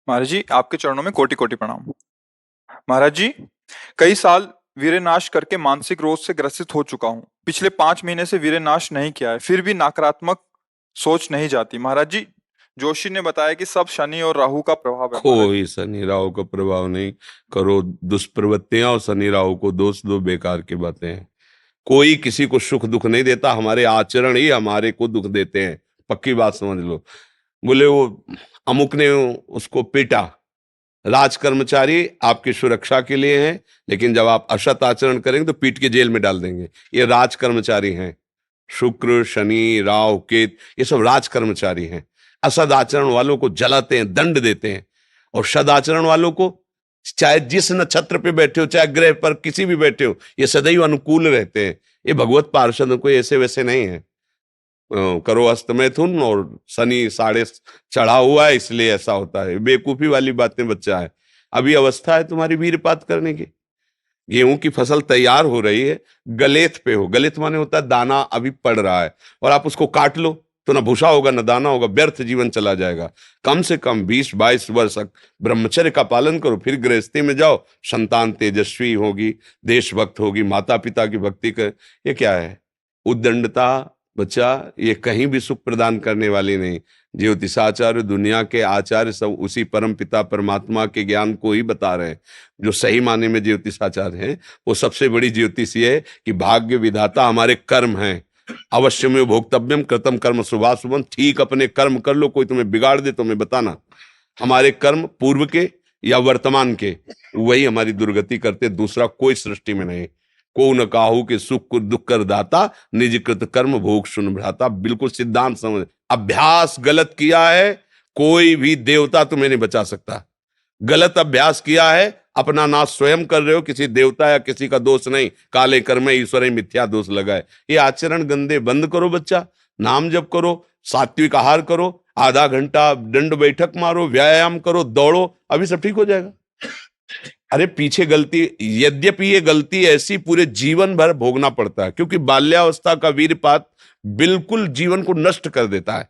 महाराज जी, आपके चरणों में कोटि कोटि प्रणाम। महाराज जी, कई साल वीर्यनाश करके मानसिक रोग से ग्रसित हो चुका हूँ। पिछले 5 महीने से वीर्यनाश नहीं किया है, फिर भी नकारात्मक सोच नहीं जाती। महाराज जी, जोशी ने बताया कि सब शनि और राहु का प्रभाव है। महाराज जी, कोई शनि राहु का प्रभाव नहीं। करो दुष्प्रवृत्तियां और शनि राहु को दोष दो, बेकार की बातें हैं। कोई किसी को सुख दुख नहीं देता, हमारे आचरण ही हमारे को दुख देते हैं। पक्की बात समझ लो। बोले वो अमुक ने उसको पीटा, राज कर्मचारी आपकी सुरक्षा के लिए हैं, लेकिन जब आप असत आचरण करेंगे तो पीट के जेल में डाल देंगे। ये राज कर्मचारी हैं। शुक्र, शनि, राहु, केत, ये सब राज कर्मचारी हैं। असद आचरण वालों को जलाते हैं, दंड देते हैं, और सदाचरण वालों को, चाहे जिस नक्षत्र पे बैठे हो, चाहे ग्रह पर किसी भी बैठे हो, ये सदैव अनुकूल रहते हैं। ये भगवत पार्षद कोई ऐसे वैसे नहीं है। करो अस्त मैथुन और शनि साढ़े चढ़ा हुआ है, इसलिए ऐसा होता है। बेवकूफी वाली बातें बच्चा है। अभी अवस्था है तुम्हारी वीरपात करने की। गेहूं की फसल तैयार हो रही है, गलेत पे हो। गलेत माने होता है दाना अभी पड़ रहा है, और आप उसको काट लो तो ना भूसा होगा ना दाना होगा, व्यर्थ जीवन चला जाएगा। कम से कम 20-22 वर्ष तक ब्रह्मचर्य का पालन करो, फिर गृहस्थी में जाओ। संतान तेजस्वी होगी, देशभक्त होगी, माता पिता की भक्ति कर। ये क्या है? उद्दंडता बच्चा, ये कहीं भी सुख प्रदान करने वाली नहीं। ज्योतिषाचार्य, दुनिया के आचार्य सब उसी परम पिता परमात्मा के ज्ञान को ही बता रहे हैं। जो सही माने में ज्योतिषाचार्य हैं, वो सबसे बड़ी ज्योतिष ये है कि भाग्य विधाता हमारे कर्म हैं। अवश्य में भोक्तव्यम कृतम कर्म शुभाशुभम। ठीक अपने कर्म कर लो, कोई तुम्हें बिगाड़ दे तो मैं बताना। हमारे कर्म पूर्व के या वर्तमान के, वही हमारी दुर्गति करते, दूसरा कोई सृष्टि में नहीं। को न काहू के सुख को दुख कर दाता, निज कृत कर्म भोग सुन भ्राता। बिल्कुल सिद्धांत समझ। अभ्यास गलत किया है, कोई भी देवता तुम्हें नहीं बचा सकता। गलत अभ्यास किया है, अपना नाश स्वयं कर रहे हो, किसी देवता या किसी का दोष नहीं। काले कर्म ईश्वर मिथ्या दोष लगाए। ये आचरण गंदे बंद करो बच्चा। नाम जप करो, सात्विक आहार करो, आधा घंटा दंड बैठक मारो, व्यायाम करो, दौड़ो, अभी सब ठीक हो जाएगा। अरे पीछे गलती, यद्यपि ये गलती ऐसी पूरे जीवन भर भोगना पड़ता है, क्योंकि बाल्यावस्था का वीरपात बिल्कुल जीवन को नष्ट कर देता है।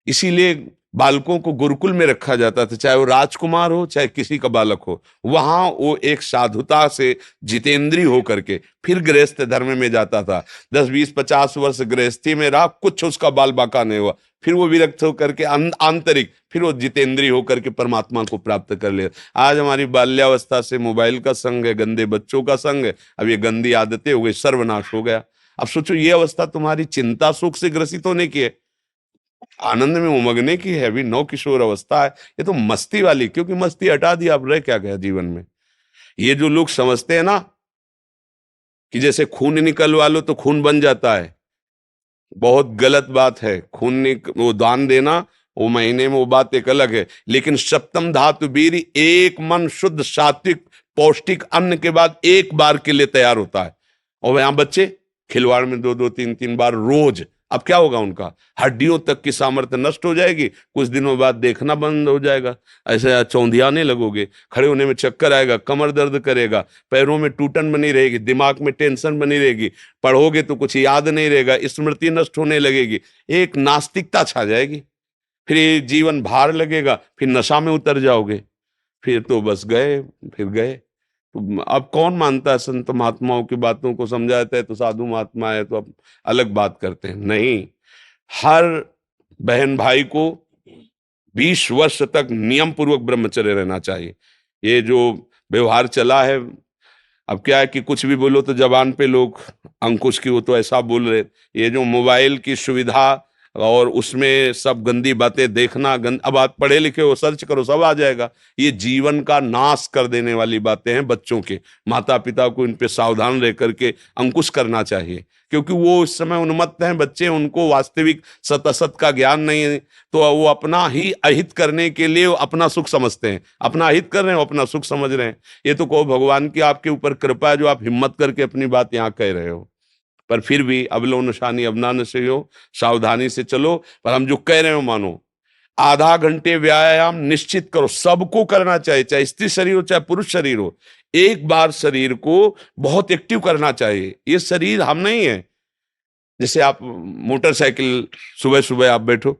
इसीलिए बालकों को गुरुकुल में रखा जाता था, चाहे वो राजकुमार हो चाहे किसी का बालक हो। वहां वो एक साधुता से जितेंद्रीय होकर के फिर गृहस्थ धर्म में जाता था। 10-20-50 वर्ष गृहस्थी में रहा, कुछ उसका बाल बाका नहीं हुआ, फिर वो विरक्त होकर के आंतरिक, फिर वो जितेंद्रीय होकर के परमात्मा को प्राप्त कर लिया। आज हमारी बाल्यावस्था से मोबाइल का संग है, गंदे बच्चों का संग है, अब ये गंदी आदतें हो गई, सर्वनाश हो गया। अब सोचो, ये अवस्था तुम्हारी चिंता सुख से ग्रसित होने की है, आनंद में उमगने की है। अभी नौ किशोर अवस्था है, ये तो मस्ती वाली, क्योंकि मस्ती हटा दी, अब रह क्या गया जीवन में। ये जो लोग समझते हैं ना कि जैसे खून निकलवा लो तो खून बन जाता है, बहुत गलत बात है। वो दान देना, वो महीने में वो बात एक अलग है, लेकिन सप्तम धातु वीर एक मन शुद्ध सात्विक पौष्टिक अन्न के बाद एक बार के लिए तैयार होता है। और यहां बच्चे खिलवाड़ में 2-2 3-3 बार रोज। अब क्या होगा? उनका हड्डियों तक की सामर्थ्य नष्ट हो जाएगी, कुछ दिनों बाद देखना बंद हो जाएगा, ऐसे चौंधियाने लगोगे, खड़े होने में चक्कर आएगा, कमर दर्द करेगा, पैरों में टूटन बनी रहेगी, दिमाग में टेंशन बनी रहेगी, पढ़ोगे तो कुछ याद नहीं रहेगा, स्मृति नष्ट होने लगेगी, एक नास्तिकता छा जाएगी, फिर ये जीवन भार लगेगा, फिर नशा में उतर जाओगे, फिर तो बस गए, फिर गए। तो अब कौन मानता है संत महात्माओं की बातों को? समझाता है तो साधु महात्मा है तो अब अलग बात करते हैं। नहीं, हर बहन भाई को 20 वर्ष तक नियम पूर्वक ब्रह्मचर्य रहना चाहिए। ये जो व्यवहार चला है, अब क्या है कि कुछ भी बोलो तो जबान पे लोग अंकुश की, वो तो ऐसा बोल रहे। ये जो मोबाइल की सुविधा और उसमें सब गंदी बातें देखना, अब आप पढ़े लिखे हो, सर्च करो, सब आ जाएगा। ये जीवन का नाश कर देने वाली बातें हैं बच्चों के। माता पिता को इन पे सावधान रह करके अंकुश करना चाहिए, क्योंकि वो इस समय उन्मत्त हैं बच्चे, उनको वास्तविक सत असत का ज्ञान नहीं है। तो वो अपना ही अहित करने के लिए अपना सुख समझते हैं, अपना अहित कर रहे हैं, अपना सुख समझ रहे हैं। ये तो कहो भगवान की आपके ऊपर कृपा है जो आप हिम्मत करके अपनी बात यहाँ कह रहे हो। पर फिर भी अबलो नशानी अबना नशे हो, सावधानी से चलो। पर हम जो कह रहे हो मानो, आधा घंटे व्यायाम निश्चित करो, सबको करना चाहिए, चाहे स्त्री शरीर हो चाहे पुरुष शरीर हो। एक बार शरीर को बहुत एक्टिव करना चाहिए। ये शरीर हम नहीं है। जैसे आप मोटरसाइकिल सुबह सुबह आप बैठो,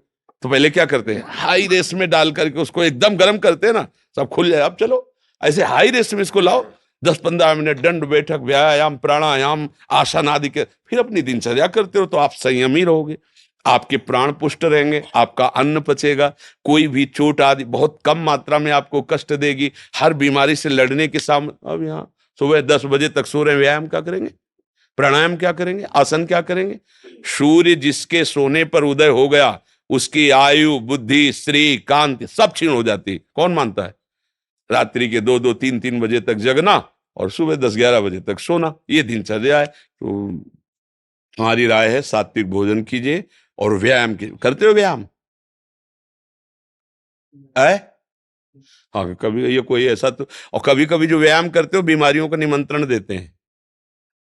तो पहले क्या करते हैं, हाई रेस में डाल करके उसको एकदम गर्म करते हैं ना, सब खुल जाए। अब चलो ऐसे हाई रेस में इसको लाओ, 10-15 मिनट दंड बैठक, व्यायाम, प्राणायाम, आसन आदि के, फिर अपनी दिनचर्या करते हो तो आप संयमी रहोगे, आपके प्राण पुष्ट रहेंगे, आपका अन्न पचेगा, कोई भी चोट आदि बहुत कम मात्रा में आपको कष्ट देगी। हर बीमारी से लड़ने के सामने, अब यहाँ सुबह 10 बजे तक सो रहे हैं, व्यायाम क्या करेंगे, प्राणायाम क्या करेंगे, आसन क्या करेंगे? सूर्य जिसके सोने पर उदय हो गया उसकी आयु, बुद्धि, श्री, कांति सब क्षीण हो जाती। कौन मानता है? रात्रि के 2-2, 3-3 बजे तक जगना और सुबह 10-11 बजे तक सोना, ये दिनचर्या है। तो हमारी राय है सात्विक भोजन कीजिए और व्यायाम कीजिए। करते हो व्यायाम? है? हाँ, कभी ये कोई ऐसा तो, और कभी कभी जो व्यायाम करते हो बीमारियों का निमंत्रण देते हैं।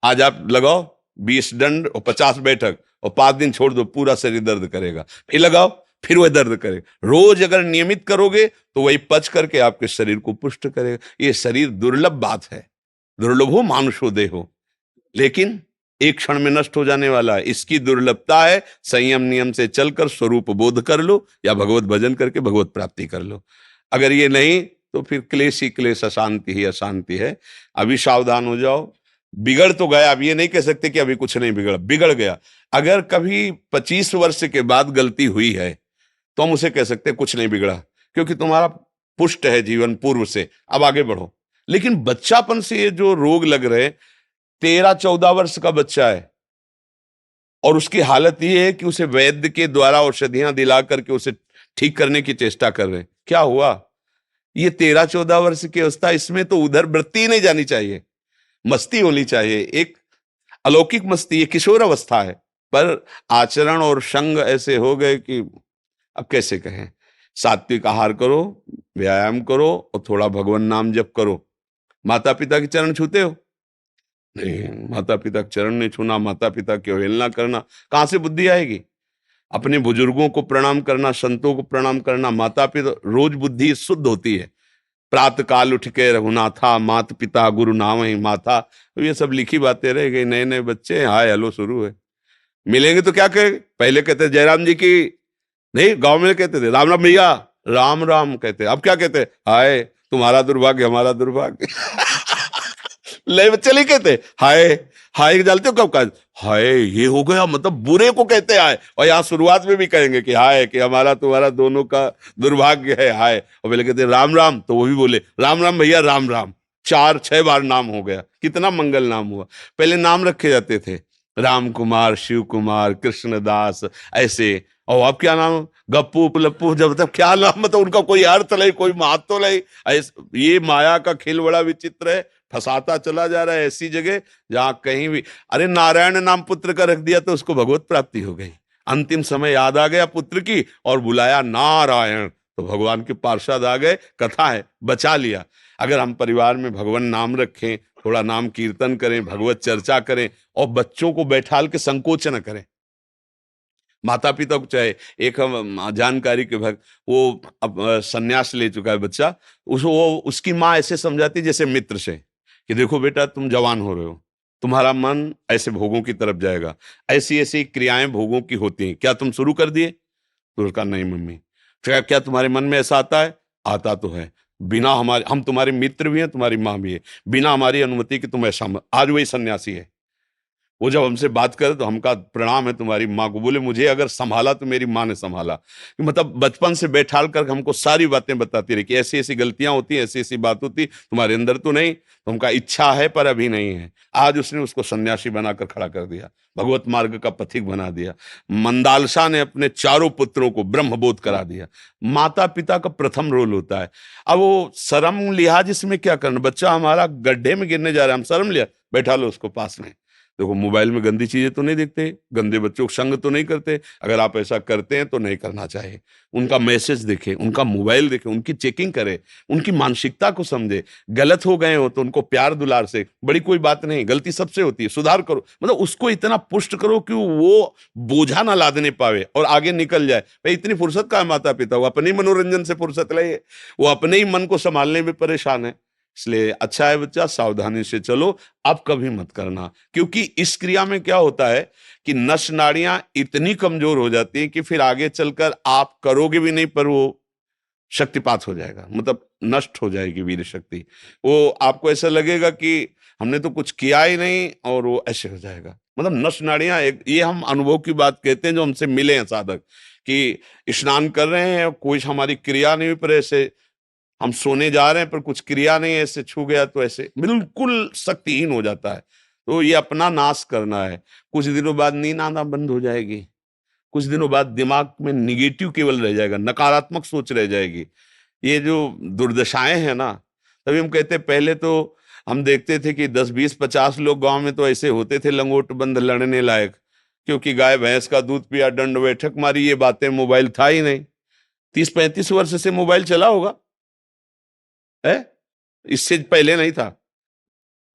आज आप लगाओ 20 दंड और 50 बैठक और 5 दिन छोड़ दो, पूरा शरीर दर्द करेगा, फिर लगाओ, फिर वह दर्द करेगा। रोज अगर नियमित करोगे तो वही पच करके आपके शरीर को पुष्ट करेगा। ये शरीर दुर्लभ बात है, दुर्लभो मानुषो देहो, लेकिन एक क्षण में नष्ट हो जाने वाला है। इसकी दुर्लभता है संयम नियम से चलकर स्वरूप बोध कर लो या भगवत भजन करके भगवत प्राप्ति कर लो। अगर ये नहीं तो फिर क्लेश ही क्लेश, अशांति ही अशांति है। अभी सावधान हो जाओ। बिगड़ तो गया, अब ये नहीं कह सकते कि अभी कुछ नहीं बिगड़ा, बिगड़ गया। अगर कभी 25 वर्ष के बाद गलती हुई है तो हम उसे कह सकते हैं कुछ नहीं बिगड़ा, क्योंकि तुम्हारा पुष्ट है जीवन पूर्व से, अब आगे बढ़ो। लेकिन बच्चापन से ये जो रोग लग रहे, 13-14 वर्ष का बच्चा है और उसकी हालत ये है कि उसे वैद्य के द्वारा औषधियां दिला करके उसे ठीक करने की चेष्टा कर रहे हैं। क्या हुआ? ये 13-14 वर्ष की अवस्था, इसमें तो उधर वृत्ति ही नहीं जानी चाहिए, मस्ती होनी चाहिए, एक अलौकिक मस्ती। ये किशोर अवस्था है, पर आचरण और संग ऐसे हो गए कि अब कैसे कहें। सात्विक आहार करो, व्यायाम करो और थोड़ा भगवान नाम जप करो। माता पिता के चरण छूते हो? नहीं, माता पिता के चरण नहीं छूना, माता पिता की अवहेलना करना, कहां से बुद्धि आएगी? अपने बुजुर्गों को प्रणाम करना, संतों को प्रणाम करना, माता पिता, रोज बुद्धि शुद्ध होती है। प्रातः काल उठ के रघुनाथा, मात पिता गुरु नाम ही माथा, तो ये सब लिखी बातें रह गई। नए नए बच्चे हाय हेलो शुरू है, मिलेंगे तो क्या कहे, पहले कहते जयराम जी की, नहीं गांव में कहते थे राम राम भैया, राम राम कहते, अब क्या कहते, हाय तुम्हारा दुर्भाग्य हमारा दुर्भाग्य। ले बच्चे नहीं कहते हाय, हाय जानते हो कब का, हाय ये हो गया, मतलब बुरे को कहते हाय, और यहाँ शुरुआत में भी कहेंगे कि हाय कि हमारा तुम्हारा दोनों का दुर्भाग्य है हाय। और पहले कहते राम राम, तो वो भी बोले राम राम भैया राम राम, 4-6 बार नाम हो गया, कितना मंगल नाम हुआ। पहले नाम रखे जाते थे, राम कुमार, शिव कुमार, कृष्णदास, ऐसे। और अब क्या नाम, गप्पू लप्पू, जब तक क्या नाम, मतलब उनका कोई अर्थ नहीं, कोई महत्व नहीं। ये माया का खेल बड़ा विचित्र है, फंसाता चला जा रहा है ऐसी जगह जहां कहीं भी। अरे नारायण नाम पुत्र का रख दिया तो उसको भगवत प्राप्ति हो गई। अंतिम समय याद आ गया पुत्र की और बुलाया नारायण, तो भगवान के पार्षद आ गए, कथा है, बचा लिया। अगर हम परिवार में भगवान नाम रखें, थोड़ा नाम कीर्तन करें, भगवत चर्चा करें और बच्चों को बैठाल के संकोच न करें। माता पिता को चाहे, एक हम जानकारी के भक्त, वो अब संन्यास ले चुका है बच्चा, उसकी माँ ऐसे समझाती जैसे मित्र से कि देखो बेटा तुम जवान हो रहे हो, तुम्हारा मन ऐसे भोगों की तरफ जाएगा, ऐसी ऐसी क्रियाएं भोगों की होती हैं, क्या तुम शुरू कर दिए? तो उसका नहीं मम्मी। क्या क्या तुम्हारे मन में ऐसा आता है? आता तो है, बिना हमारे, हम तुम्हारे मित्र भी हैं, तुम्हारी माँ भी है, बिना हमारी अनुमति के तुम ऐसा आज वही सन्यासी है। वो जब हमसे बात करे तो हमका प्रणाम है तुम्हारी माँ को, बोले मुझे अगर संभाला तो मेरी माँ ने संभाला। मतलब बचपन से बैठाल कर हमको सारी बातें बताती रही कि ऐसी ऐसी गलतियां होती, ऐसी ऐसी बात होती, तुम्हारे अंदर तो नहीं, तुमका इच्छा है पर अभी नहीं है। आज उसने उसको सन्यासी बनाकर खड़ा कर दिया, भगवत मार्ग का पथिक बना दिया। मंदालसा ने अपने चारों पुत्रों को ब्रह्मबोध करा दिया। माता पिता का प्रथम रोल होता है। अब वो शर्म लिहाज इसमें क्या करना, बच्चा हमारा गड्ढे में गिरने जा रहा है, हम शर्म लिया, बैठा लो उसको पास में। देखो मोबाइल में गंदी चीजें तो नहीं देखते, गंदे बच्चों को संग तो नहीं करते, अगर आप ऐसा करते हैं तो नहीं करना चाहिए। उनका मैसेज देखें, उनका मोबाइल देखें, उनकी चेकिंग करें, उनकी मानसिकता को समझे। गलत हो गए हो तो उनको प्यार दुलार से, बड़ी कोई बात नहीं, गलती सबसे होती है, सुधार करो, मतलब उसको इतना पुष्ट करो कि वो बोझा ना लादने पावे और आगे निकल जाए। भाई इतनी फुर्सत का है माता पिता, वो अपने ही मनोरंजन से फुर्सत ले, वो अपने ही मन को संभालने में परेशान है। इसलिए अच्छा है बच्चा, सावधानी से चलो, अब कभी मत करना। क्योंकि इस क्रिया में क्या होता है कि नस नाड़ियां इतनी कमजोर हो जाती हैं कि फिर आगे चलकर आप करोगे भी नहीं, पर वो शक्तिपात हो जाएगा, मतलब नष्ट हो जाएगी वीर शक्ति। वो आपको ऐसा लगेगा कि हमने तो कुछ किया ही नहीं, और वो ऐसे हो जाएगा। मतलब नस नाड़ियां एक, ये हम अनुभव की बात कहते हैं जो हमसे मिले हैं साधक, कि स्नान कर रहे हैं, कोई हमारी क्रिया नहीं हुई, पर ऐसे हम सोने जा रहे हैं पर कुछ क्रिया नहीं, ऐसे छू गया तो ऐसे बिल्कुल शक्तिहीन हो जाता है। तो ये अपना नाश करना है। कुछ दिनों बाद नींद आना बंद हो जाएगी, कुछ दिनों बाद दिमाग में निगेटिव केवल रह जाएगा, नकारात्मक सोच रह जाएगी। ये जो दुर्दशाएं हैं ना, तभी हम कहते हैं, पहले तो हम देखते थे कि 10 20 50 लोग गांव में तो ऐसे होते थे लंगोट बंद लड़ने लायक, क्योंकि गाय भैंस का दूध पिया, दंड बैठक मारी, ये बातें, मोबाइल था ही नहीं। 30 35 वर्ष से मोबाइल चला होगा है, इससे पहले नहीं था।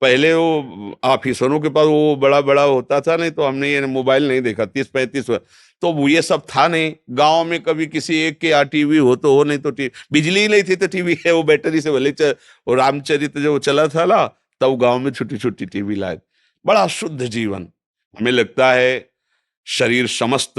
पहले वो ऑफिसरों के पास वो बड़ा बड़ा होता था, नहीं तो हमने ये मोबाइल नहीं देखा 30 35 वर्ष। तो वो ये सब था नहीं गांव में, कभी किसी एक के यहाँ टीवी हो तो हो, नहीं तो टीवी, बिजली ही नहीं थी तो टीवी है वो बैटरी से भले वो रामचरित जो चला था ना, तब गांव में छोटी छोटी टीवी लाए। बड़ा शुद्ध जीवन। हमें लगता है शरीर समस्त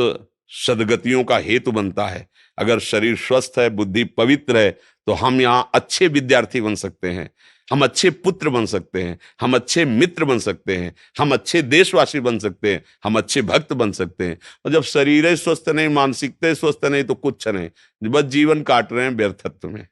सदगतियों का हेतु बनता है। अगर शरीर स्वस्थ है, बुद्धि पवित्र है, तो हम यहाँ अच्छे विद्यार्थी बन सकते हैं, हम अच्छे पुत्र बन सकते हैं, हम अच्छे मित्र बन सकते हैं, हम अच्छे देशवासी बन सकते हैं, हम अच्छे भक्त बन सकते हैं। और जब शरीर ही स्वस्थ नहीं, मानसिकता स्वस्थ नहीं, तो कुछ नहीं, बस जीवन काट रहे हैं व्यर्थत्व में।